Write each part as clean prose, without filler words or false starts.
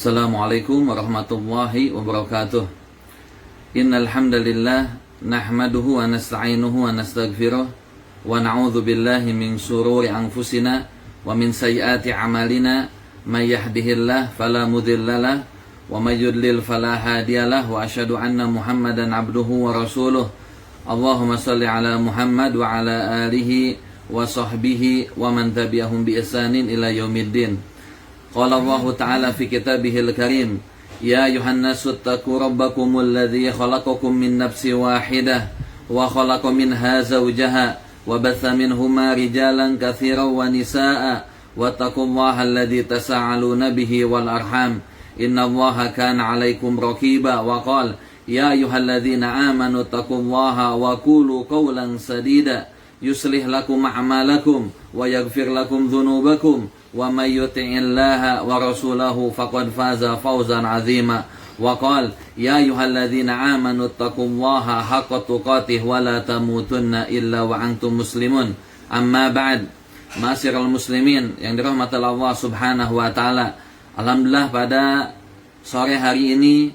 Assalamualaikum warahmatullahi wabarakatuh. Innal hamdalillah nahmaduhu wa nasta'inuhu wa nastaghfiruh wa na'udzu billahi min shururi anfusina wa min sayyiati a'malina may yahdihillahu fala mudhillalah wa may yudlil fala hadiyalah wa asyhadu anna Muhammadan abduhu wa rasuluh. Allahumma shalli ala Muhammad wa ala alihi wa sahbihi wa man tabi'ahum bi ihsanin ila yaumiddin. Qala Allah Ta'ala fi kitabihil karim, ya ayuhan nasu attaqu rabbakumul ladzi khalaqakum min nafsin wahidah wa khalaqa minha zawjaha wa batha minhuma rijalan katsiran wa nisaa'a wattaqullaha alladzi tasaaluna bihi wal arham innallaha kana 'alaikum raqiba wa qala ya ayyuhalladzina amanu taqullaha wa qulu qawlan sadida yuslih lakum a'malakum wa yaghfir lakum dhunubakum wa may yuti'illaha wa rasulahu faqad faza fawzan 'azima wa qala ya ayyuhalladzina amanu taqullaha haqqa tuqatih wa la tamutunna illa wa antum muslimun amma ba'd. Ma'asyiral muslimin yang dirahmati Allah Subhanahu wa taala, alhamdulillah pada sore hari ini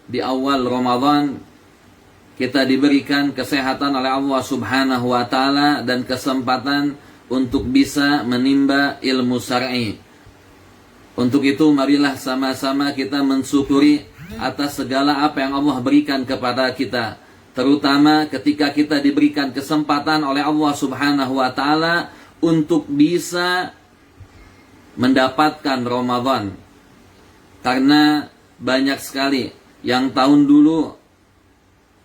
di awal Ramadan kita diberikan kesehatan oleh Allah Subhanahu wa taala dan kesempatan untuk bisa menimba ilmu syar'i. Untuk itu marilah sama-sama kita mensyukuri atas segala apa yang Allah berikan kepada kita, terutama ketika kita diberikan kesempatan oleh Allah Subhanahu wa taala untuk bisa mendapatkan Ramadan. Karena banyak sekali yang tahun dulu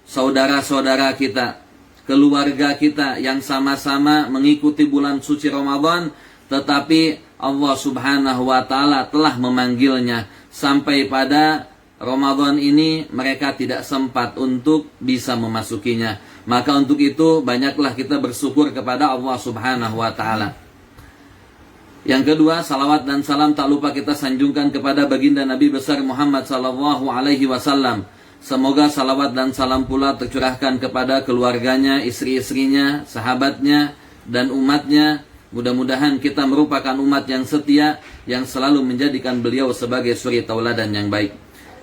saudara-saudara kita, keluarga kita yang sama-sama mengikuti bulan suci Ramadan, tetapi Allah Subhanahu wa taala telah memanggilnya sampai pada Ramadan ini mereka tidak sempat untuk bisa memasukinya. Maka untuk itu banyaklah kita bersyukur kepada Allah Subhanahu wa taala. Yang kedua, salawat dan salam tak lupa kita sanjungkan kepada baginda Nabi besar Muhammad sallallahu alaihi wasallam. Semoga salawat dan salam pula tercurahkan kepada keluarganya, istri-istrinya, sahabatnya, dan umatnya. Mudah-mudahan kita merupakan umat yang setia, yang selalu menjadikan beliau sebagai suri tauladan yang baik.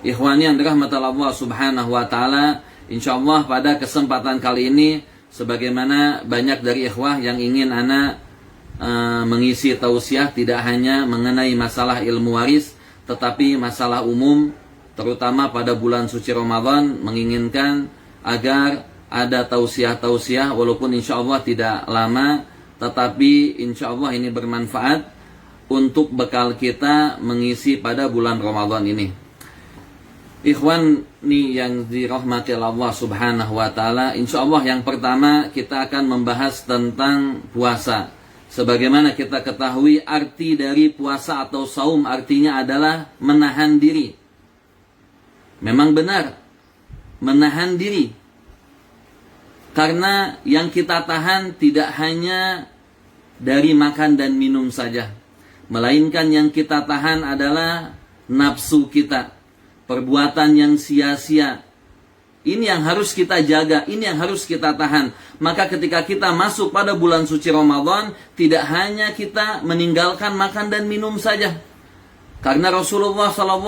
Ikhwani yang dirahmati Allah Subhanahu wa taala, insyaallah pada kesempatan kali ini, sebagaimana banyak dari ikhwah yang ingin ana mengisi tausiah tidak hanya mengenai masalah ilmu waris, tetapi masalah umum, terutama pada bulan suci Ramadan, menginginkan agar ada tausiah-tausiah walaupun insyaallah tidak lama, tetapi insyaallah ini bermanfaat untuk bekal kita mengisi pada bulan Ramadan ini. Ikhwan nih yang dirahmati Allah Subhanahu wa taala, insyaallah yang pertama kita akan membahas tentang puasa. Sebagaimana kita ketahui, arti dari puasa atau saum artinya adalah menahan diri. Memang benar, menahan diri. Karena yang kita tahan tidak hanya dari makan dan minum saja, melainkan yang kita tahan adalah nafsu kita, perbuatan yang sia-sia. Ini yang harus kita jaga, ini yang harus kita tahan. Maka ketika kita masuk pada bulan suci Ramadan, tidak hanya kita meninggalkan makan dan minum saja. Karena Rasulullah SAW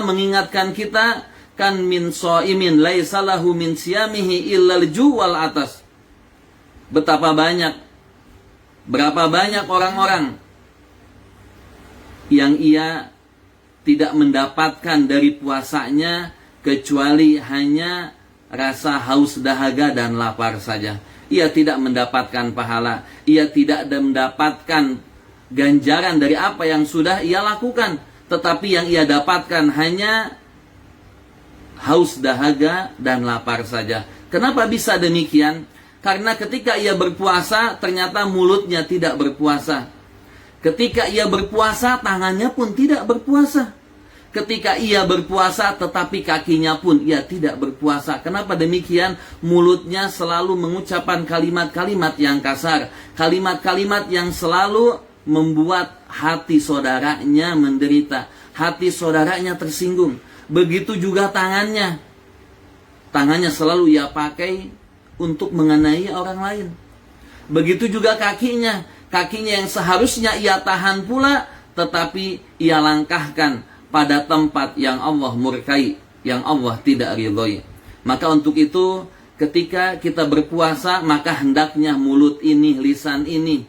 mengingatkan kita, kan min shaimin laisa lahu min siyamihi illal ju' wal atas. Berapa banyak orang-orang yang ia tidak mendapatkan dari puasanya kecuali hanya rasa haus dahaga dan lapar saja. Ia tidak mendapatkan pahala, ia tidak mendapatkan ganjaran dari apa yang sudah ia lakukan, tetapi yang ia dapatkan hanya haus dahaga dan lapar saja. Kenapa bisa demikian? Karena ketika ia berpuasa ternyata mulutnya tidak berpuasa. Ketika ia berpuasa tangannya pun tidak berpuasa. Ketika ia berpuasa tetapi kakinya pun ia tidak berpuasa. Kenapa demikian? Mulutnya selalu mengucapkan kalimat-kalimat yang kasar, kalimat-kalimat yang selalu membuat hati saudaranya menderita, hati saudaranya tersinggung. Begitu juga tangannya. Tangannya selalu ia pakai untuk mengenai orang lain. Begitu juga kakinya. Kakinya yang seharusnya ia tahan pula, tetapi ia langkahkan pada tempat yang Allah murkai, yang Allah tidak ridhoi. Maka untuk itu ketika kita berpuasa, maka hendaknya mulut ini, lisan ini,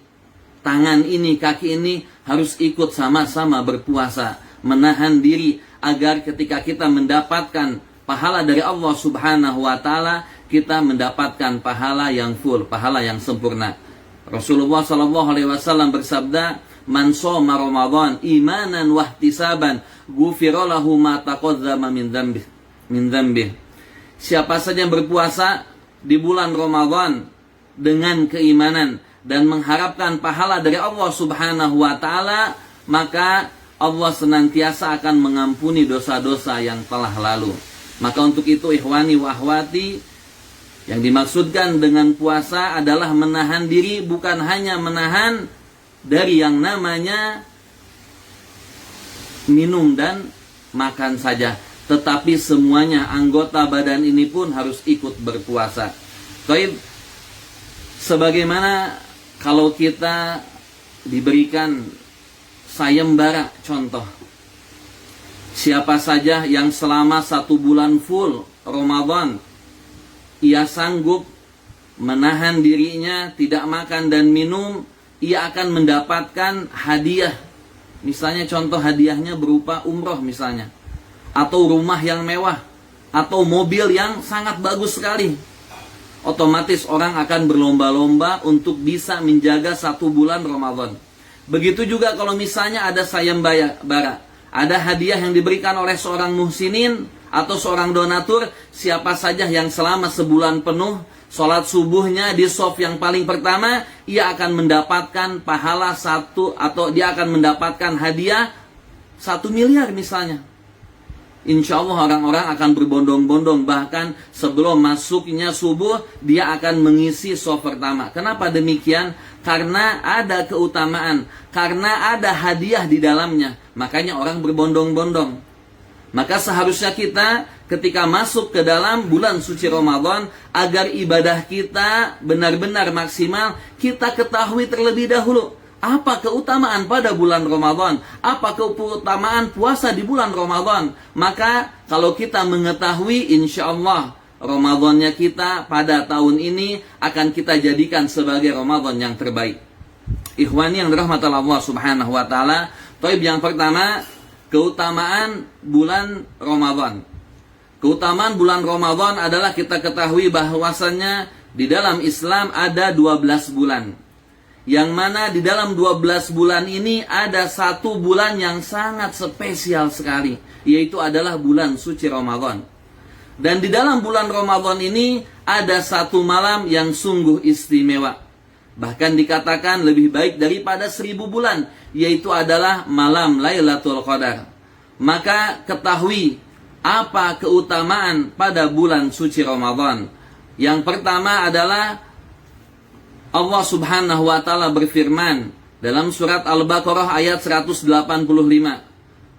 tangan ini, kaki ini harus ikut sama-sama berpuasa, menahan diri agar ketika kita mendapatkan pahala dari Allah Subhanahu wa taala, kita mendapatkan pahala yang full, pahala yang sempurna. Rasulullah sallallahu alaihi wasallam bersabda, "Man shoma Ramadan imanan wa ihtisaban, ghufira lahu ma taqaddama min dzambih." Siapa saja yang berpuasa di bulan Ramadan dengan keimanan dan mengharapkan pahala dari Allah Subhanahu wa taala, maka Allah senantiasa akan mengampuni dosa-dosa yang telah lalu. Maka untuk itu ikhwani wa akhwati, yang dimaksudkan dengan puasa adalah menahan diri, bukan hanya menahan dari yang namanya minum dan makan saja, tetapi semuanya anggota badan ini pun harus ikut berpuasa. Baik, sebagaimana kalau kita diberikan sayembara, contoh, siapa saja yang selama 1 bulan full Ramadan ia sanggup menahan dirinya tidak makan dan minum, ia akan mendapatkan hadiah. Misalnya contoh hadiahnya berupa umroh misalnya, atau rumah yang mewah, atau mobil yang sangat bagus sekali. Otomatis orang akan berlomba-lomba untuk bisa menjaga 1 bulan Ramadan. Begitu juga kalau misalnya ada sayembara, ada hadiah yang diberikan oleh seorang muhsinin atau seorang donatur, siapa saja yang selama sebulan penuh sholat subuhnya di shaf yang paling pertama, ia akan mendapatkan pahala 1, atau dia akan mendapatkan hadiah 1 miliar misalnya. Insya Allah orang-orang akan berbondong-bondong, bahkan sebelum masuknya subuh dia akan mengisi shaf pertama. Kenapa demikian? Karena ada keutamaan, karena ada hadiah di dalamnya, makanya orang berbondong-bondong. Maka seharusnya kita ketika masuk ke dalam bulan suci Ramadan, agar ibadah kita benar-benar maksimal, kita ketahui terlebih dahulu apa keutamaan pada bulan Ramadan, apa keutamaan puasa di bulan Ramadan. Maka kalau kita mengetahui, insya Allah Ramadannya kita pada tahun ini akan kita jadikan sebagai Ramadan yang terbaik. Ikhwani yang dirahmati Allah Subhanahu wa taala, taib yang pertama, keutamaan bulan Ramadan. Keutamaan bulan Ramadan adalah kita ketahui bahwasannya di dalam Islam ada 12 bulan. Yang mana di dalam 12 bulan ini ada 1 bulan yang sangat spesial sekali, yaitu adalah bulan suci Ramadan. Dan di dalam bulan Ramadan ini ada 1 malam yang sungguh istimewa. Bahkan dikatakan lebih baik daripada 1000 bulan, yaitu adalah malam Lailatul Qadar. Maka ketahui apa keutamaan pada bulan suci Ramadan. Yang pertama adalah Allah Subhanahu wa taala berfirman dalam surat Al-Baqarah ayat 185.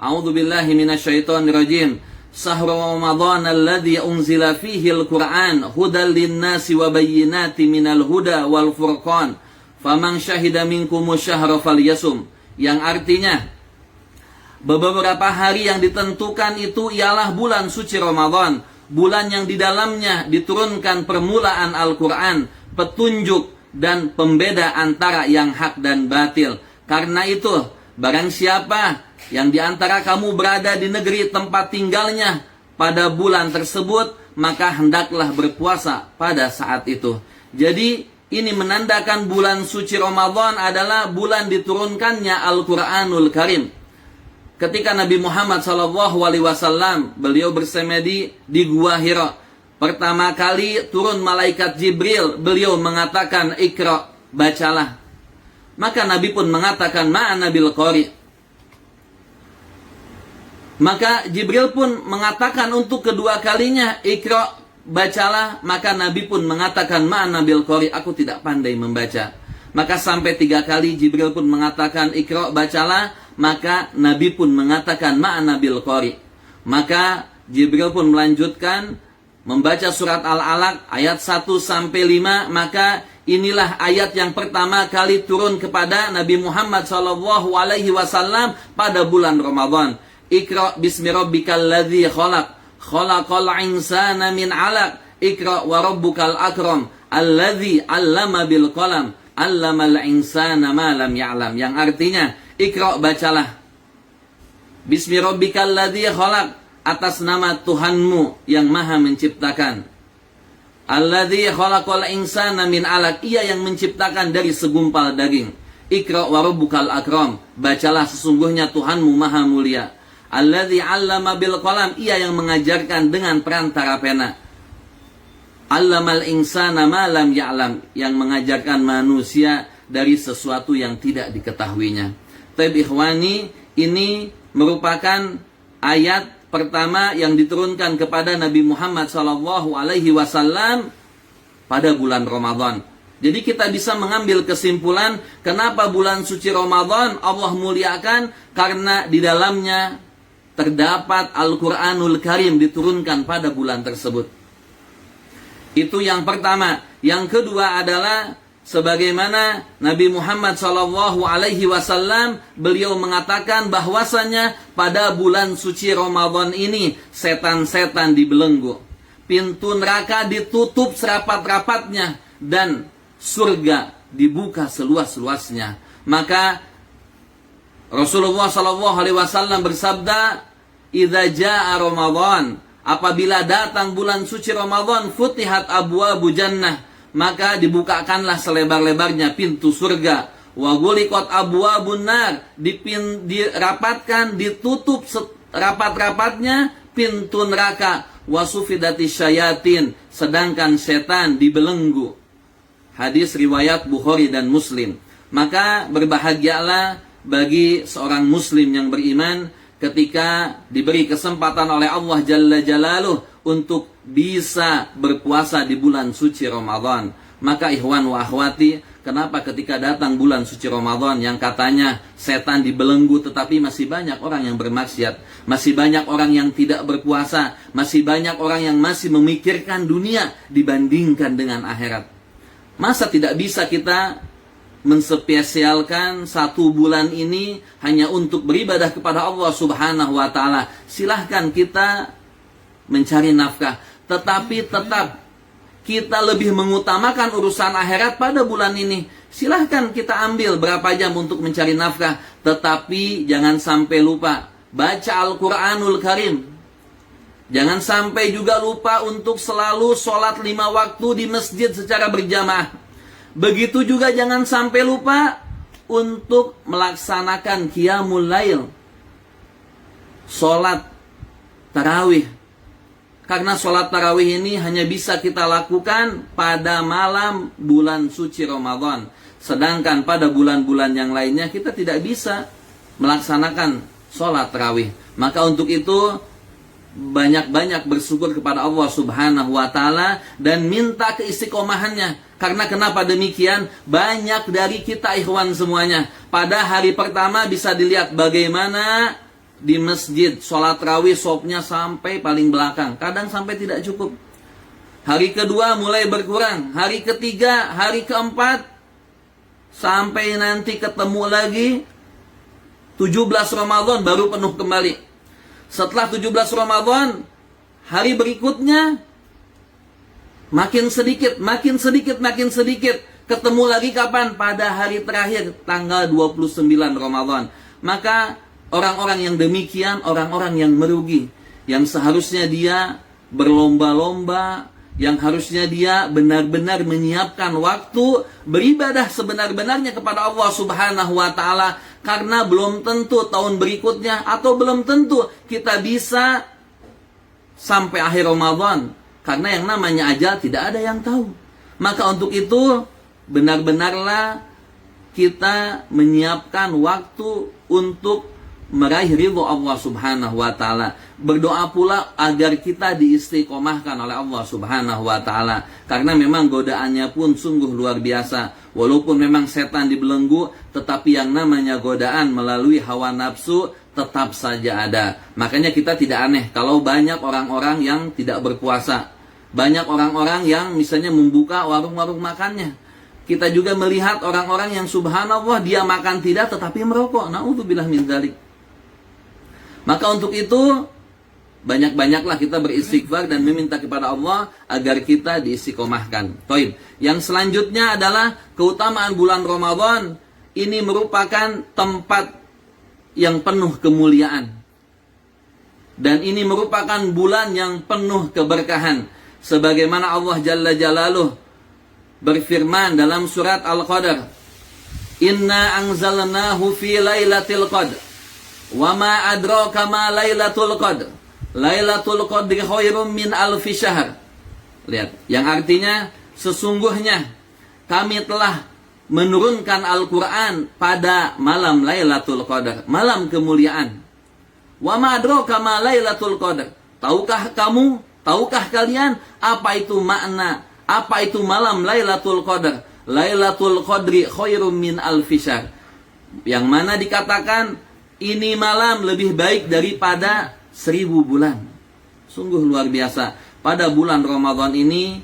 A'udzubillahi minasyaitonirrajim. Sahru Ramadan alladzi unzila fihi al-Qur'an hudal lin-nasi wa bayyinatin minal huda wal furqan. Faman syahida minkumus syahra falyasum. Yang artinya, beberapa hari yang ditentukan itu ialah bulan suci Ramadan, bulan yang di dalamnya diturunkan permulaan Al-Quran, petunjuk dan pembeda antara yang hak dan batil. Karena itu, barang siapa yang di antara kamu berada di negeri tempat tinggalnya pada bulan tersebut, maka hendaklah berpuasa pada saat itu. Jadi, ini menandakan bulan suci Ramadan adalah bulan diturunkannya Al-Quranul Karim. Ketika Nabi Muhammad SAW, beliau bersemedi di Gua Hira. Pertama kali turun malaikat Jibril, beliau mengatakan, "Iqra", bacalah. Maka Nabi pun mengatakan, "Ma'ana bil qari". Maka Jibril pun mengatakan untuk kedua kalinya, "Iqra", bacalah. Maka Nabi pun mengatakan, "Ma'ana bil qari", aku tidak pandai membaca. Maka sampai 3 kali Jibril pun mengatakan, "Iqra", bacalah. Maka Nabi pun mengatakan, "Ma'ana bil qari". Maka Jibril pun melanjutkan membaca surat Al-Alaq ayat 1-5. Maka inilah ayat yang pertama kali turun kepada Nabi Muhammad SAW pada bulan Ramadan, Iqra bismi rabbikal ladzi khalaq, khalaqal insana min 'alaq, Iqra wa rabbukal akram, alladzi 'allama bil qalam, 'allamal insana ma lam ya'lam. Yang artinya, Iqra, bacalah, bismi rabbikal ladzi khalaq, atas nama Tuhanmu yang Maha menciptakan. Alladzi khalaqal insana min 'alaq, ia yang menciptakan dari segumpal daging. Iqra wa rabbukal akram, bacalah, sesungguhnya Tuhanmu Maha mulia. Alladzi 'allama bil qalam, ia yang mengajarkan dengan perantara pena. 'Allamal insana ma lam ya'lam, yang mengajarkan manusia dari sesuatu yang tidak diketahuinya. Tapi ikhwani, ini merupakan ayat pertama yang diturunkan kepada Nabi Muhammad SAW pada bulan Ramadan. Jadi kita bisa mengambil kesimpulan kenapa bulan suci Ramadan Allah muliakan, karena di dalamnya terdapat Al-Quranul Karim diturunkan pada bulan tersebut. Itu yang pertama. Yang kedua adalah sebagaimana Nabi Muhammad SAW beliau mengatakan bahwasanya pada bulan suci Ramadan ini setan-setan dibelenggu, pintu neraka ditutup serapat-rapatnya, dan surga dibuka seluas-luasnya. Maka Rasulullah SAW bersabda, "Idza jaa Ramadan," apabila datang bulan suci Ramadan, "futihat abwabu jannah," maka dibukakanlah selebar-lebarnya pintu surga. "Wa ghuliqat abwabun nar," dirapatkan, ditutup rapat-rapatnya pintu neraka. "Wa sufidati syayatin," sedangkan setan dibelenggu. Hadis riwayat Bukhari dan Muslim. Maka berbahagialah bagi seorang muslim yang beriman ketika diberi kesempatan oleh Allah Jalla Jalaluh untuk bisa berpuasa di bulan suci Ramadan. Maka ikhwan wa akhwati, kenapa ketika datang bulan suci Ramadan yang katanya setan dibelenggu, tetapi masih banyak orang yang bermaksiat, masih banyak orang yang tidak berpuasa, masih banyak orang yang masih memikirkan dunia dibandingkan dengan akhirat. Masa tidak bisa kita menspesialkan satu bulan ini hanya untuk beribadah kepada Allah Subhanahu wa ta'ala? Silahkan kita mencari nafkah, tetapi tetap kita lebih mengutamakan urusan akhirat pada bulan ini. Silahkan kita ambil berapa jam untuk mencari nafkah, tetapi jangan sampai lupa baca Al-Quranul Karim. Jangan sampai juga lupa untuk selalu sholat 5 waktu di masjid secara berjamaah. Begitu juga jangan sampai lupa untuk melaksanakan qiyamul lail, sholat tarawih. Karena sholat tarawih ini hanya bisa kita lakukan pada malam bulan suci Ramadan. Sedangkan pada bulan-bulan yang lainnya kita tidak bisa melaksanakan sholat tarawih. Maka untuk itu banyak-banyak bersyukur kepada Allah Subhanahu wa ta'ala dan minta keistiqomahannya. Karena kenapa demikian? Banyak dari kita ikhwan semuanya pada hari pertama bisa dilihat bagaimana di masjid sholat tarawih sopnya sampai paling belakang, kadang sampai tidak cukup. Hari kedua mulai berkurang, hari ketiga, hari keempat, sampai nanti ketemu lagi 17 Ramadan baru penuh kembali. Setelah 17 Ramadan, hari berikutnya makin sedikit. Ketemu lagi kapan? Pada hari terakhir, tanggal 29 Ramadan. Maka orang-orang yang demikian, orang-orang yang merugi. Yang seharusnya dia berlomba-lomba, yang harusnya dia benar-benar menyiapkan waktu beribadah sebenar-benarnya kepada Allah Subhanahu wa ta'ala. Karena belum tentu tahun berikutnya, atau belum tentu kita bisa sampai akhir Ramadan. Karena yang namanya ajal tidak ada yang tahu. Maka untuk itu benar-benarlah kita menyiapkan waktu untuk meraih ridho Allah Subhanahu wa ta'ala. Berdoa pula agar kita diistiqomahkan oleh Allah Subhanahu wa ta'ala. Karena memang godaannya pun sungguh luar biasa. Walaupun memang setan dibelenggu, tetapi yang namanya godaan melalui hawa nafsu tetap saja ada. Makanya kita tidak aneh kalau banyak orang-orang yang tidak berpuasa. Banyak orang-orang yang misalnya membuka warung-warung makannya. Kita juga melihat orang-orang yang subhanallah dia makan tidak tetapi merokok. Na'udzubillah min dzalik. Maka untuk itu banyak-banyaklah kita beristighfar dan meminta kepada Allah agar kita diistiqomahkan. Taib. Yang selanjutnya adalah keutamaan bulan Ramadan. Ini merupakan tempat yang penuh kemuliaan. Dan ini merupakan bulan yang penuh keberkahan. Sebagaimana Allah Jalla Jalaluh berfirman dalam surat Al-Qadr, Inna anzalnahu fi lailatul qadr. Wa ma adraka ma lailatul qadr. Lailatul qadri khairum min alfi syahr. Lihat, yang artinya sesungguhnya kami telah menurunkan Al-Quran pada malam Lailatul Qadar, malam kemuliaan. Wa ma adraka ma Lailatul Qadar. Tahukah kalian apa itu makna, apa itu malam Lailatul Qadar? Lailatul Qadri khairum min alfi syahr. Yang mana dikatakan ini malam lebih baik daripada 1000 bulan. Sungguh luar biasa. Pada bulan Ramadan ini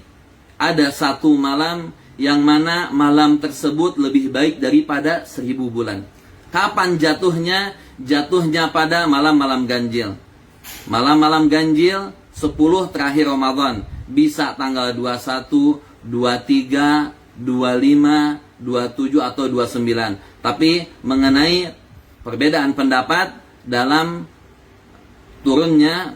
ada satu malam yang mana malam tersebut lebih baik daripada 1000 bulan. Kapan jatuhnya? Jatuhnya pada malam-malam ganjil. Malam-malam ganjil 10 terakhir Ramadan. Bisa tanggal 21, 23, 25, 27 atau 29. Tapi mengenai perbedaan pendapat dalam turunnya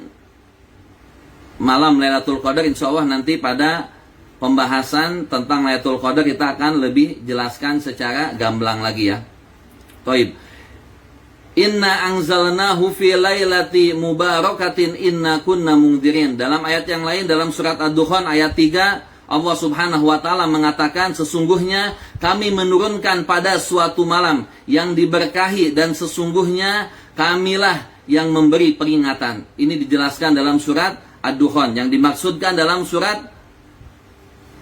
malam Lailatul Qadar, insya Allah nanti pada pembahasan tentang Lailatul Qadar kita akan lebih jelaskan secara gamblang lagi ya. Taib. Inna anzalnahu fi lailati mubarakatin inna kunna mungdirin. Dalam ayat yang lain dalam surat Ad-Dukhan ayat 3, Allah Subhanahu wa taala mengatakan sesungguhnya kami menurunkan pada suatu malam yang diberkahi dan sesungguhnya kamilah yang memberi peringatan. Ini dijelaskan dalam surat Ad-Dukhan. Yang dimaksudkan dalam surat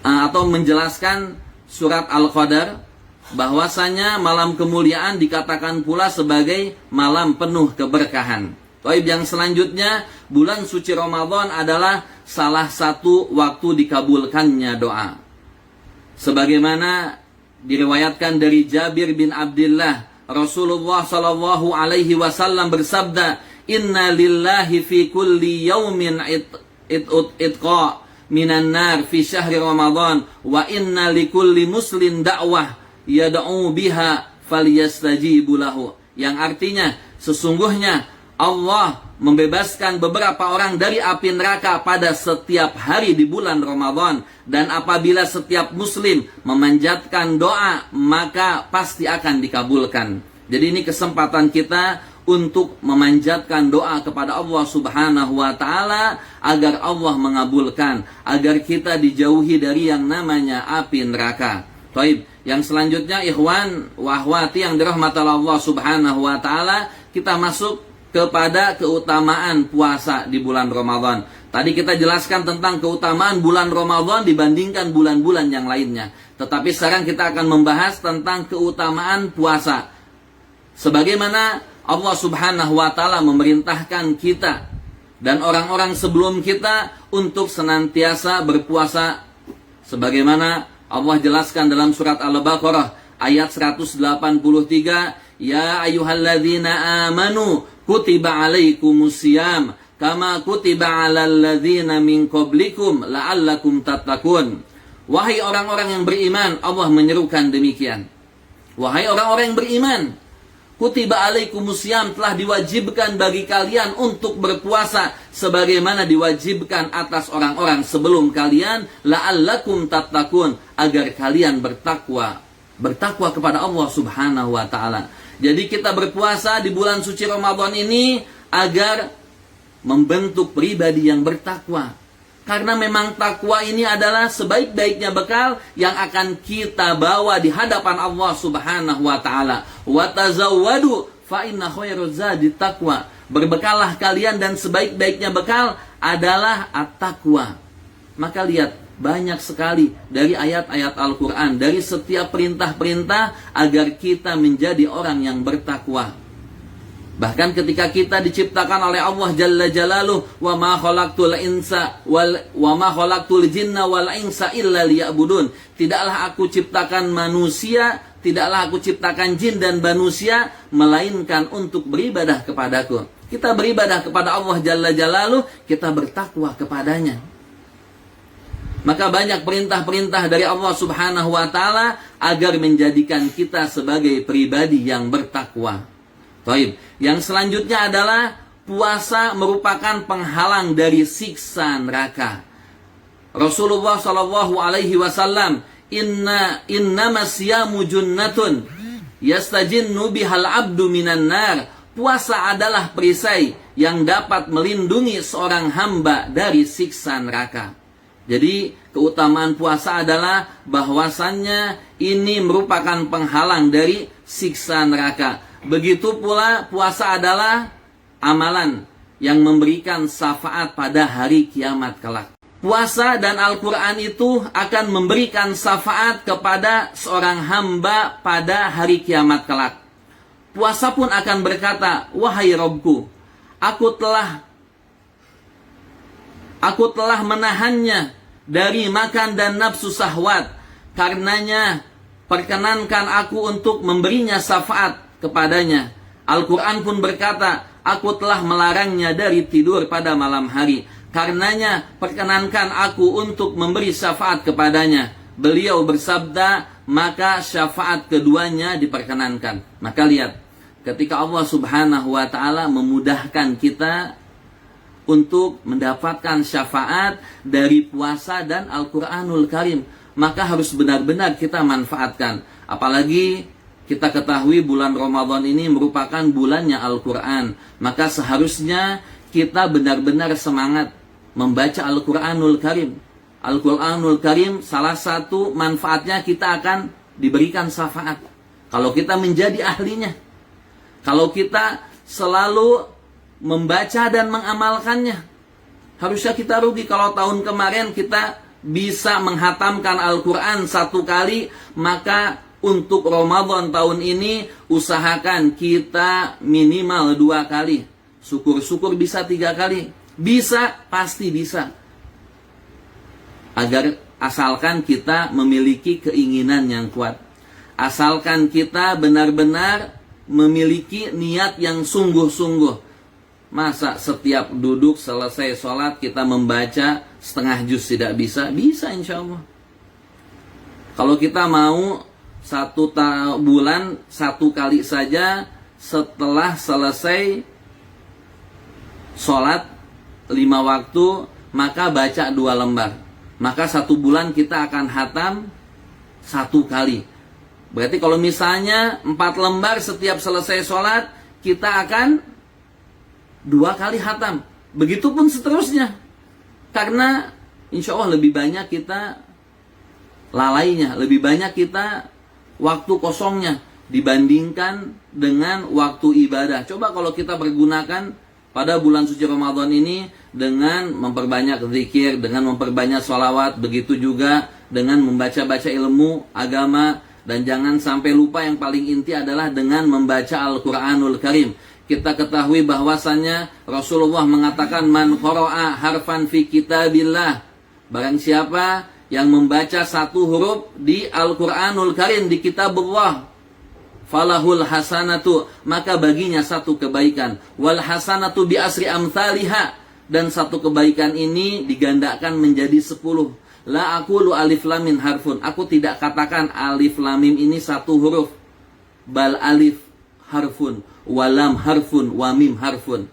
atau menjelaskan surat Al-Qadar, bahwasanya malam kemuliaan dikatakan pula sebagai malam penuh keberkahan. Taib. Yang selanjutnya, bulan suci Ramadan adalah salah satu waktu dikabulkannya doa. Sebagaimana diriwayatkan dari Jabir bin Abdullah, Rasulullah sallallahu alaihi wasallam bersabda, Inna lillahi fi kulli yaumin itqa minan nar fi syahri Ramadan wa inna likulli muslim da'wah yad'u biha falyastajibu lahu. Yang artinya sesungguhnya Allah membebaskan beberapa orang dari api neraka pada setiap hari di bulan Ramadan, dan apabila setiap muslim memanjatkan doa maka pasti akan dikabulkan. Jadi ini kesempatan kita untuk memanjatkan doa kepada Allah Subhanahu wa taala agar Allah mengabulkan, agar kita dijauhi dari yang namanya api neraka. Baik, yang selanjutnya ikhwan wa akhwati yang dirahmati Allah Subhanahu wa taala, kita masuk kepada keutamaan puasa di bulan Ramadan. Tadi kita jelaskan tentang keutamaan bulan Ramadan dibandingkan bulan-bulan yang lainnya. Tetapi sekarang kita akan membahas tentang keutamaan puasa. Sebagaimana Allah Subhanahu wa taala memerintahkan kita dan orang-orang sebelum kita untuk senantiasa berpuasa. Sebagaimana Allah jelaskan dalam surat Al-Baqarah ayat 183, Ya ayyuhalladzina amanu kutiba alaikumusiyam kama kutiba alal ladzina min qablikum la'allakum tattaqun. Wahai orang-orang yang beriman, Allah menyerukan demikian. Wahai orang-orang yang beriman, kutiba alaikumusiyam, telah diwajibkan bagi kalian untuk berpuasa sebagaimana diwajibkan atas orang-orang sebelum kalian, la'allakum tattaqun, agar kalian bertakwa kepada Allah Subhanahu wa taala. Jadi kita berpuasa di bulan suci Ramadan ini agar membentuk pribadi yang bertakwa. Karena memang takwa ini adalah sebaik-baiknya bekal yang akan kita bawa di hadapan Allah Subhanahu wa taala. Wa tazawwadu fa inna khairaz zadi taqwa. Berbekalah kalian dan sebaik-baiknya bekal adalah at-taqwa. Maka lihat, banyak sekali dari ayat-ayat Al-Quran, dari setiap perintah-perintah agar kita menjadi orang yang bertakwa. Bahkan ketika kita diciptakan oleh Allah Jalla Jalaluh, wa ma khalaqtul jinna wal insa illa liya'budun. Tidaklah aku ciptakan manusia, tidaklah aku ciptakan jin dan manusia melainkan untuk beribadah kepadaku. kita beribadah kepada Allah Jalla Jalaluh, kita bertakwa kepadanya. Maka banyak perintah-perintah dari Allah Subhanahu wa Ta'ala agar menjadikan kita sebagai pribadi yang bertakwa. Baik, yang selanjutnya adalah puasa merupakan penghalang dari siksa neraka. Rasulullah Shallallahu Alaihi Wasallam, innamasiyamu junnatun yastajinnu bihal abdu minan nar. Puasa adalah perisai yang dapat melindungi seorang hamba dari siksa neraka. Jadi keutamaan puasa adalah bahwasannya ini merupakan penghalang dari siksa neraka. Begitu pula puasa adalah amalan yang memberikan syafaat pada hari kiamat kelak. Puasa dan Al-Quran itu akan memberikan syafaat kepada seorang hamba pada hari kiamat kelak. Puasa pun akan berkata, wahai Robku, aku telah menahannya dari makan dan nafsu syahwat. Karenanya perkenankan aku untuk memberinya syafaat kepadanya. Al-Quran pun berkata, aku telah melarangnya dari tidur pada malam hari. Karenanya perkenankan aku untuk memberi syafaat kepadanya. Beliau bersabda, maka syafaat keduanya diperkenankan. Maka lihat, ketika Allah Subhanahu wa Ta'ala memudahkan kita untuk mendapatkan syafaat dari puasa dan Al-Quranul Karim, maka harus benar-benar kita manfaatkan. Apalagi kita ketahui bulan Ramadan ini merupakan bulannya Al-Quran. Maka seharusnya kita benar-benar semangat membaca Al-Quranul Karim. Al-Quranul Karim salah satu manfaatnya kita akan diberikan syafaat kalau kita menjadi ahlinya. Kalau kita selalu membaca dan mengamalkannya. Harusnya kita rugi kalau tahun kemarin kita bisa menghatamkan Al-Quran 1 kali, maka untuk Ramadan tahun ini usahakan kita minimal 2 kali. Syukur-syukur bisa 3 kali. Bisa, pasti bisa. Asalkan kita memiliki keinginan yang kuat. Asalkan kita benar-benar memiliki niat yang sungguh-sungguh. Masa setiap duduk selesai sholat kita membaca setengah juz tidak bisa? Bisa insya Allah. Kalau kita mau 1 bulan 1 kali saja setelah selesai sholat 5 waktu, maka baca 2 lembar. Maka 1 bulan kita akan hatam 1 kali. Berarti kalau misalnya 4 lembar setiap selesai sholat, kita akan 2 kali hatam. Begitupun seterusnya. Karena insya Allah lebih banyak kita lalainya, lebih banyak kita waktu kosongnya dibandingkan dengan waktu ibadah. Coba kalau kita pergunakan pada bulan suci Ramadan ini dengan memperbanyak zikir, dengan memperbanyak sholawat, begitu juga dengan membaca-baca ilmu agama, dan jangan sampai lupa yang paling inti adalah dengan membaca Al-Quranul Karim. Kita ketahui bahwasannya Rasulullah mengatakan, man qara'a harfan fi kitabillah, barang siapa yang membaca 1 huruf di Al-Quranul Karim, di kitab Allah, falahul hasanatu, maka baginya 1 kebaikan. Wal hasanatu bi asri amthaliha, dan 1 kebaikan ini digandakan menjadi 10. La aqulu alif lam mim harfun, aku tidak katakan alif lam mim ini 1 huruf. Bal alif harfun, walam harfun, wa mim harfun.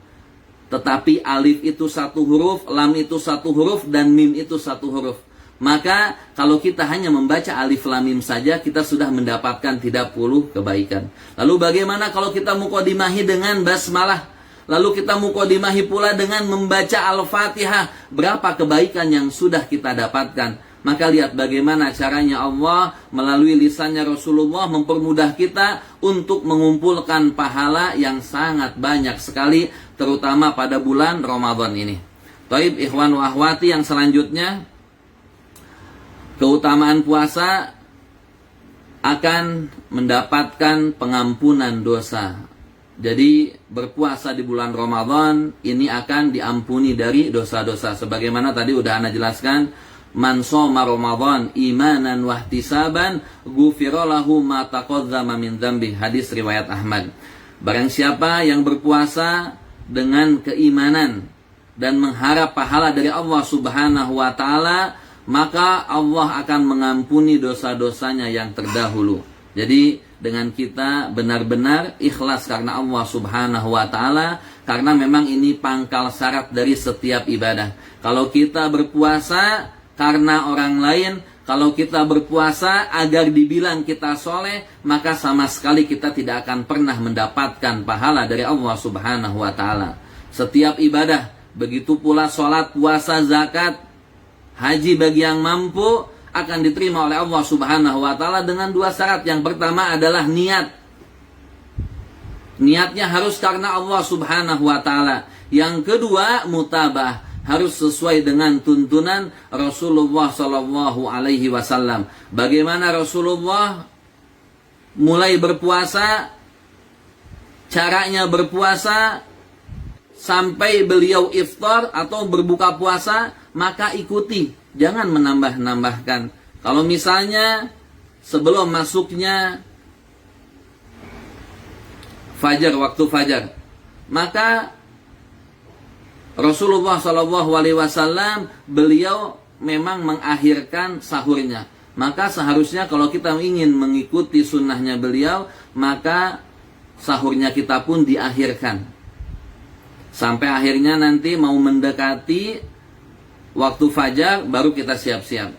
Tetapi alif itu 1 huruf, lam itu 1 huruf, dan mim itu 1 huruf. Maka kalau kita hanya membaca alif lam mim saja, kita sudah mendapatkan 30 kebaikan. Lalu bagaimana kalau kita muqaddimahi dengan basmalah? Lalu kita muqaddimahi pula dengan membaca Al-Fatihah. Berapa kebaikan yang sudah kita dapatkan? Maka lihat bagaimana caranya Allah melalui lisannya Rasulullah mempermudah kita untuk mengumpulkan pahala yang sangat banyak sekali, terutama pada bulan Ramadan ini. Taib ikhwan wa akhwati, yang selanjutnya, keutamaan puasa akan mendapatkan pengampunan dosa. Jadi berpuasa di bulan Ramadan ini akan diampuni dari dosa-dosa. Sebagaimana tadi udah ana jelaskan, man shoma Ramadan imanan wahtisaban ghufira lahu ma taqaddama min dzambi. Hadis riwayat Ahmad. Barang siapa yang berpuasa dengan keimanan dan mengharap pahala dari Allah Subhanahu wa taala, maka Allah akan mengampuni dosa-dosanya yang terdahulu. Jadi dengan kita benar-benar ikhlas karena Allah Subhanahu wa taala, karena memang ini pangkal syarat dari setiap ibadah. Kalau kita berpuasa karena orang lain, kalau kita berpuasa agar dibilang kita soleh, maka sama sekali kita tidak akan pernah mendapatkan pahala dari Allah Subhanahu wa taala. Setiap ibadah, begitu pula sholat, puasa, zakat, haji bagi yang mampu, akan diterima oleh Allah Subhanahu wa taala dengan dua syarat. Yang pertama adalah niat. Niatnya harus karena Allah Subhanahu wa taala. Yang kedua, mutabah, harus sesuai dengan tuntunan Rasulullah sallallahu alaihi wasallam. Bagaimana Rasulullah mulai berpuasa, caranya berpuasa sampai beliau iftar atau berbuka puasa, maka ikuti, jangan menambah-nambahkan. Kalau misalnya sebelum masuknya fajar, waktu fajar, maka Rasulullah SAW beliau memang mengakhirkan sahurnya. Maka seharusnya kalau kita ingin mengikuti sunnahnya beliau, maka sahurnya kita pun diakhirkan. Sampai akhirnya nanti mau mendekati waktu fajar baru kita siap-siap.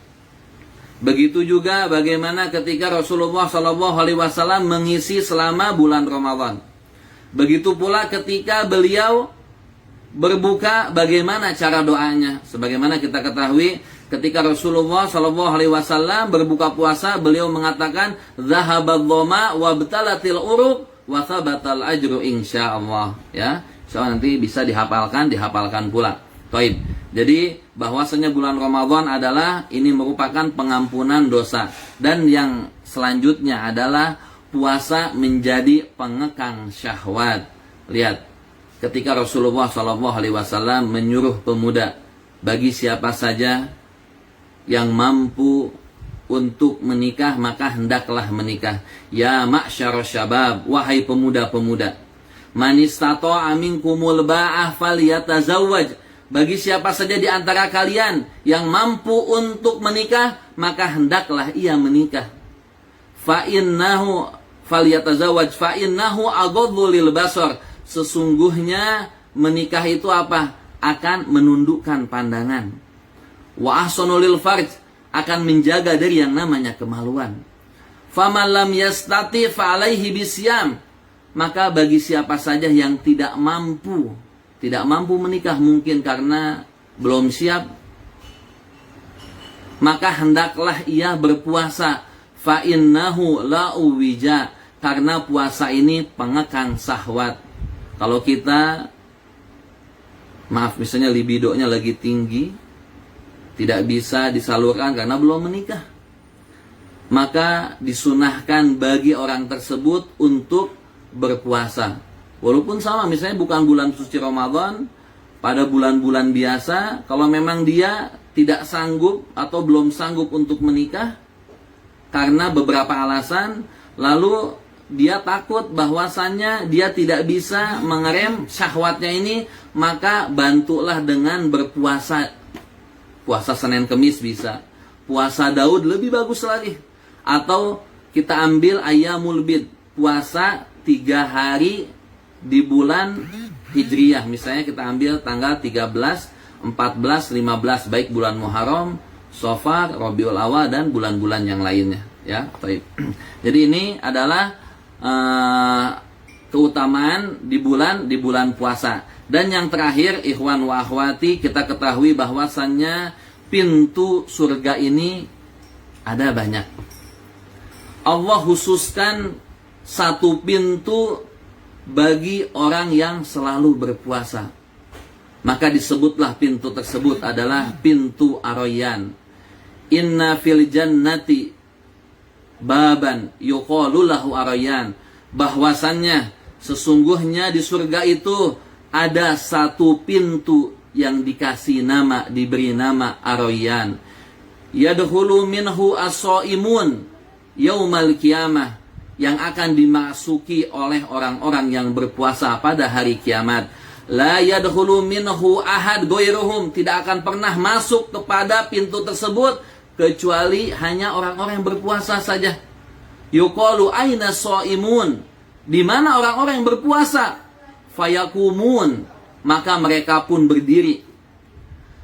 Begitu juga bagaimana ketika Rasulullah SAW mengisi selama bulan Ramadan. Begitu pula ketika beliau berbuka, bagaimana cara doanya? Sebagaimana kita ketahui, ketika Rasulullah SAW berbuka puasa, beliau mengatakan, "Zahabadh dhama wa btalatil uruq wa thabatal ajru insyaallah." Ya, insyaallah nanti bisa dihafalkan pula. Baik. Jadi bahwasanya bulan Ramadan adalah ini merupakan pengampunan dosa, dan yang selanjutnya adalah puasa menjadi pengekang syahwat. Lihat, ketika Rasulullah SAW menyuruh pemuda, bagi siapa saja yang mampu untuk menikah, maka hendaklah menikah. Ya ma'syarus syabab, wahai pemuda-pemuda, man istata'a minkumul ba'ah falyatazawwaj. Bagi siapa saja di antara kalian yang mampu untuk menikah, maka hendaklah ia menikah. Fa innahu falyatazawwaj fa innahu aghaddu lil basar. Sesungguhnya menikah itu apa? Akan menundukkan pandangan. Wa ahsanu lil farj, akan menjaga dari yang namanya kemaluan. Faman lam yastati fa alaihi bisyam. Maka bagi siapa saja yang tidak mampu menikah, mungkin karena belum siap, maka hendaklah ia berpuasa. Fa innahu la uwija, karena puasa ini pengekang syahwat. Kalau kita, misalnya libidonya lagi tinggi, tidak bisa disalurkan karena belum menikah, maka disunahkan bagi orang tersebut untuk berpuasa. Walaupun sama, misalnya bukan bulan suci Ramadan, pada bulan-bulan biasa, kalau memang dia tidak sanggup atau belum sanggup untuk menikah karena beberapa alasan, lalu dia takut bahwasannya dia tidak bisa mengerem syahwatnya ini, maka bantulah dengan berpuasa. Puasa Senin Kemis bisa, puasa Daud lebih bagus lagi, atau kita ambil Ayyamul Bid, puasa 3 hari di bulan Hijriyah. Misalnya kita ambil tanggal 13, 14, 15, baik bulan Muharram, Safar, Rabiul Awal, dan bulan-bulan yang lainnya. Ya, baik. Jadi ini adalah keutamaan di bulan puasa. Dan yang terakhir, ikhwan wa akhwati, kita ketahui bahwasannya pintu surga ini ada banyak. Allah khususkan satu pintu bagi orang yang selalu berpuasa. Maka disebutlah pintu tersebut adalah pintu Ar-Rayyan. Inna fil jannati baban yuqalu lahu Ar-Rayyan. Bahwasannya sesungguhnya di surga itu ada satu pintu yang dikasih nama, diberi nama Ar-Rayyan. Yadkhulu minhu as-shaimun yaumal qiyamah, yang akan dimasuki oleh orang-orang yang berpuasa pada hari kiamat. La yadkhulu minhu ahad ghairuhum, tidak akan pernah masuk kepada pintu tersebut kecuali hanya orang-orang yang berpuasa saja. Yuqalu aina shaimun, di mana orang-orang yang berpuasa? Fayakumun, maka mereka pun berdiri.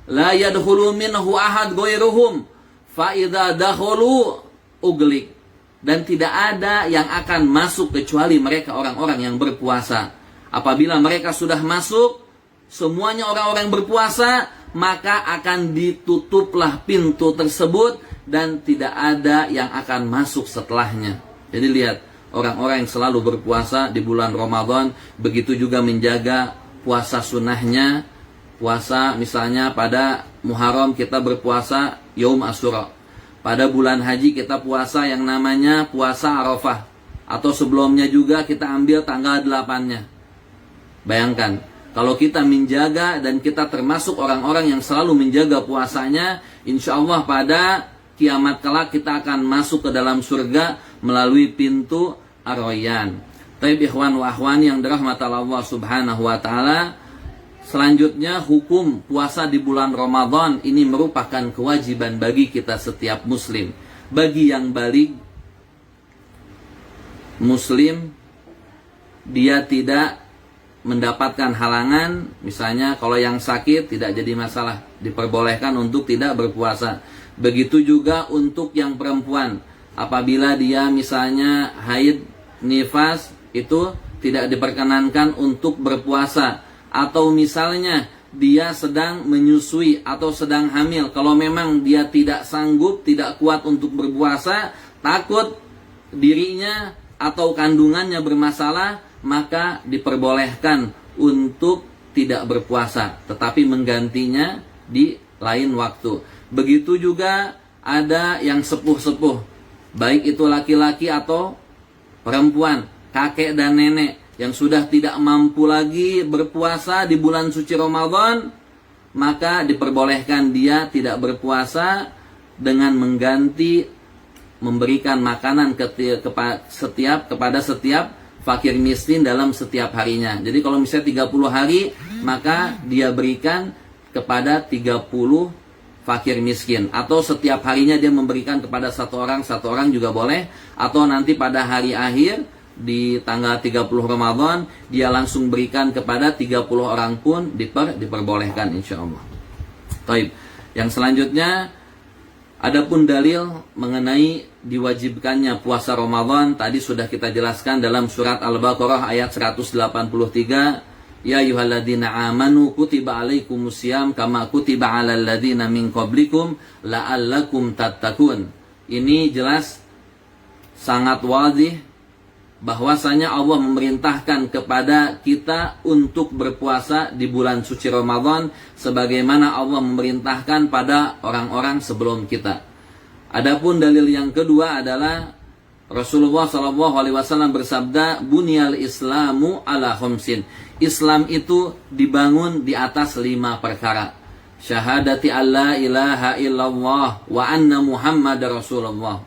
La yadkhulu minhu ahad ghairuhum fa idza dakhulu uglik, dan tidak ada yang akan masuk kecuali mereka orang-orang yang berpuasa. Apabila mereka sudah masuk, semuanya orang-orang yang berpuasa, maka akan ditutuplah pintu tersebut dan tidak ada yang akan masuk setelahnya. Jadi lihat, orang-orang yang selalu berpuasa di bulan Ramadan, begitu juga menjaga puasa sunnahnya. Puasa misalnya pada Muharram kita berpuasa Yaum Asyura. Pada bulan haji kita puasa yang namanya puasa Arafah. Atau sebelumnya juga kita ambil tanggal 8-nya. Bayangkan, kalau kita menjaga dan kita termasuk orang-orang yang selalu menjaga puasanya, insya Allah pada kiamat kelak kita akan masuk ke dalam surga melalui pintu Ar-Rayyan. Taib ikhwan wa akhwan yang dirahmati Allah subhanahu wa ta'ala, selanjutnya hukum puasa di bulan Ramadan ini merupakan kewajiban bagi kita setiap muslim. Bagi yang balik muslim, dia tidak mendapatkan halangan, misalnya kalau yang sakit tidak jadi masalah, diperbolehkan untuk tidak berpuasa. Begitu juga untuk yang perempuan, apabila dia misalnya haid, nifas, itu tidak diperkenankan untuk berpuasa. Atau misalnya dia sedang menyusui atau sedang hamil, kalau memang dia tidak sanggup, tidak kuat untuk berpuasa, takut dirinya atau kandungannya bermasalah, maka diperbolehkan untuk tidak berpuasa, tetapi menggantinya di lain waktu. Begitu juga ada yang sepuh-sepuh, baik itu laki-laki atau perempuan, kakek dan nenek, yang sudah tidak mampu lagi berpuasa di bulan suci Ramadan, maka diperbolehkan dia tidak berpuasa dengan mengganti memberikan makanan kepada setiap fakir miskin dalam setiap harinya. Jadi kalau misalnya 30 hari, maka dia berikan kepada 30 fakir miskin. Atau setiap harinya dia memberikan kepada satu orang juga boleh. Atau nanti pada hari akhir, di tanggal 30 Ramadan, dia langsung berikan kepada 30 orang pun diperbolehkan insya Allah. Taib. Yang selanjutnya, adapun dalil mengenai diwajibkannya puasa Ramadan tadi sudah kita jelaskan dalam surat Al-Baqarah ayat 183. Ya ayyuhalladzina amanu kutiba alaikumusiyam kama kutiba alal ladzina min qablikum la'allakum tattaqun. Ini jelas sangat wadih bahwasanya Allah memerintahkan kepada kita untuk berpuasa di bulan suci Ramadan sebagaimana Allah memerintahkan pada orang-orang sebelum kita. Adapun dalil yang kedua adalah Rasulullah SAW bersabda, "Bunyal Islamu ala khamsin." Islam itu dibangun di atas 5 perkara. Syahadati alla ilaha illallah wa anna Muhammad Rasulullah.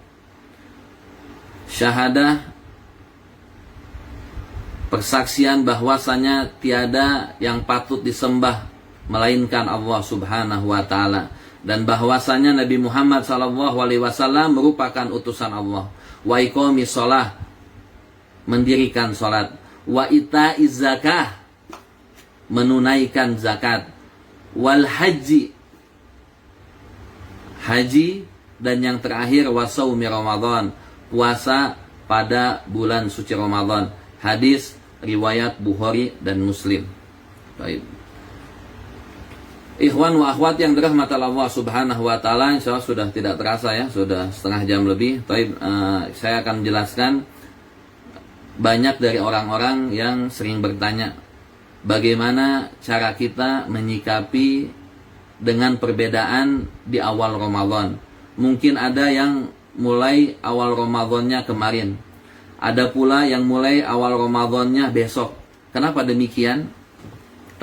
Syahadah, persaksian bahwasanya tiada yang patut disembah melainkan Allah Subhanahu wa taala, dan bahwasanya Nabi Muhammad SAW merupakan utusan Allah. Wa iqamis shalah, mendirikan salat. Wa itaiz zakah, menunaikan zakat. Wal haji, haji, dan yang terakhir wasaumi Ramadan, puasa pada bulan suci Ramadan. Hadis riwayat Bukhari dan Muslim. Baik. Ikhwan wa akhwat yang dirahmati Allah Subhanahu wa taala, insyaallah sudah tidak terasa ya, sudah setengah jam lebih. Baik, saya akan menjelaskan. Banyak dari orang-orang yang sering bertanya, bagaimana cara kita menyikapi dengan perbedaan di awal Ramadan. Mungkin ada yang mulai awal Ramadannya kemarin, ada pula yang mulai awal Ramadannya besok. Kenapa demikian?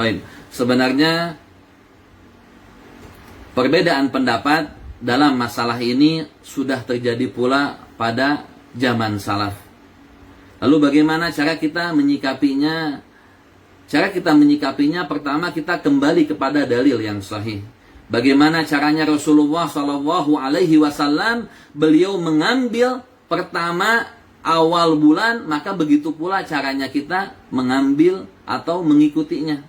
Baik, sebenarnya perbedaan pendapat dalam masalah ini sudah terjadi pula pada zaman salaf. Lalu bagaimana cara kita menyikapinya Cara kita menyikapinya, pertama kita kembali kepada dalil yang sahih. Bagaimana caranya Rasulullah Shallallahu Alaihi Wasallam? Beliau mengambil pertama awal bulan, maka begitu pula caranya kita mengambil atau mengikutinya.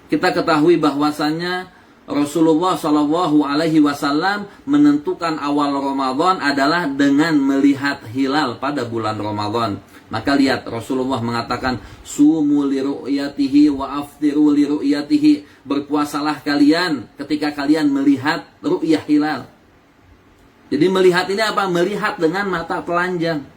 Kita ketahui bahwasannya Rasulullah Shallallahu Alaihi Wasallam menentukan awal Ramadan adalah dengan melihat hilal pada bulan Ramadan. Maka lihat, Rasulullah mengatakan, sumu li ru'yatihi wa aftiru li ru'yatihi. Berpuasalah kalian ketika kalian melihat ru'yah hilal. Jadi melihat ini apa? Melihat dengan mata telanjang.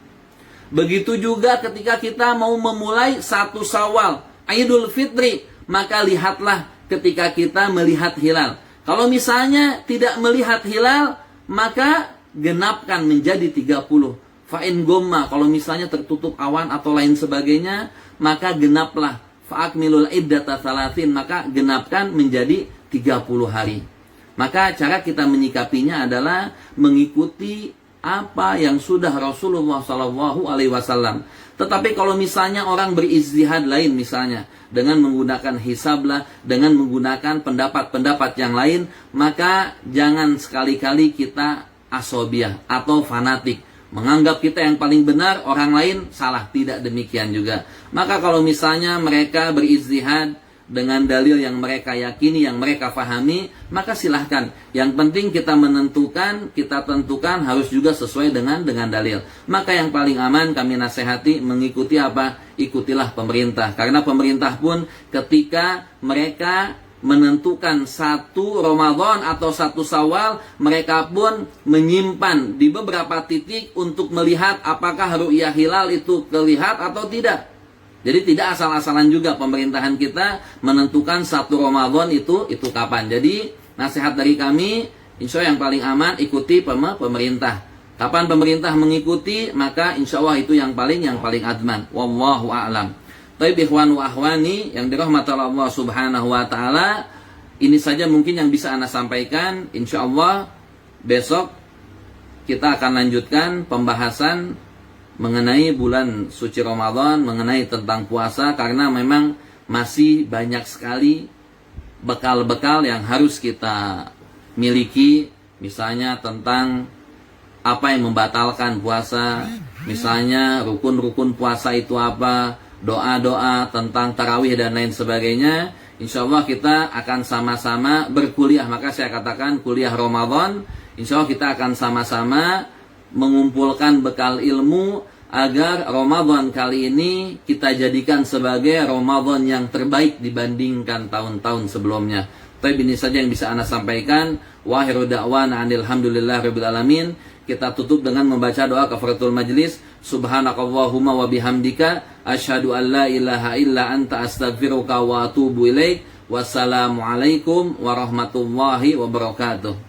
Begitu juga ketika kita mau memulai 1 Syawal, Idul Fitri, maka lihatlah ketika kita melihat hilal. Kalau misalnya tidak melihat hilal, maka genapkan menjadi 30. Fa'in gomma, kalau misalnya tertutup awan atau lain sebagainya, maka genaplah. Fa'akmilul iddata salatin, maka genapkan menjadi 30 hari. Maka cara kita menyikapinya adalah mengikuti apa yang sudah Rasulullah Shallallahu Alaihi Wasallam. Tetapi kalau misalnya orang berijtihad lain, misalnya dengan menggunakan hisab lah, dengan menggunakan pendapat-pendapat yang lain, maka jangan sekali-kali kita asobiah atau fanatik, menganggap kita yang paling benar, orang lain salah. Tidak demikian juga. Maka kalau misalnya mereka berijtihad dengan dalil yang mereka yakini, yang mereka fahami, maka silahkan. Yang penting kita menentukan, kita tentukan harus juga sesuai dengan dalil. Maka yang paling aman kami nasihati mengikuti apa? Ikutilah pemerintah. Karena pemerintah pun ketika mereka menentukan 1 Ramadan atau 1 Syawal, mereka pun menyimpan di beberapa titik untuk melihat apakah ru'yah hilal itu terlihat atau tidak. Jadi tidak asal-asalan juga pemerintahan kita menentukan 1 Ramadan itu kapan. Jadi nasihat dari kami, insya Allah yang paling aman ikuti pemerintah. Kapan pemerintah mengikuti, maka insya Allah itu yang paling adman. Wallahu a'lam. Baik ikhwan wa akhwani yang dirahmati Allah Subhanahu wa taala, ini saja mungkin yang bisa Ana sampaikan. Insyaallah besok kita akan lanjutkan pembahasan mengenai bulan suci Ramadan, mengenai tentang puasa, karena memang masih banyak sekali bekal-bekal yang harus kita miliki, misalnya tentang apa yang membatalkan puasa, misalnya rukun-rukun puasa itu apa, doa-doa tentang tarawih dan lain sebagainya. Insya Allah kita akan sama-sama berkuliah. Maka saya katakan kuliah Ramadan. Insya Allah kita akan sama-sama mengumpulkan bekal ilmu agar Ramadan kali ini kita jadikan sebagai Ramadan yang terbaik dibandingkan tahun-tahun sebelumnya. Tapi ini saja yang bisa Ana sampaikan. Wa akhiru da'wana alhamdulillahirabbil alamin. Kita tutup dengan membaca doa kafaratul majlis. Subhanakallahumma wa bihamdika asyhadu an la ilaha illa anta astaghfiruka wa atubu ilaik. Wassalamualaikum warahmatullahi wabarakatuh.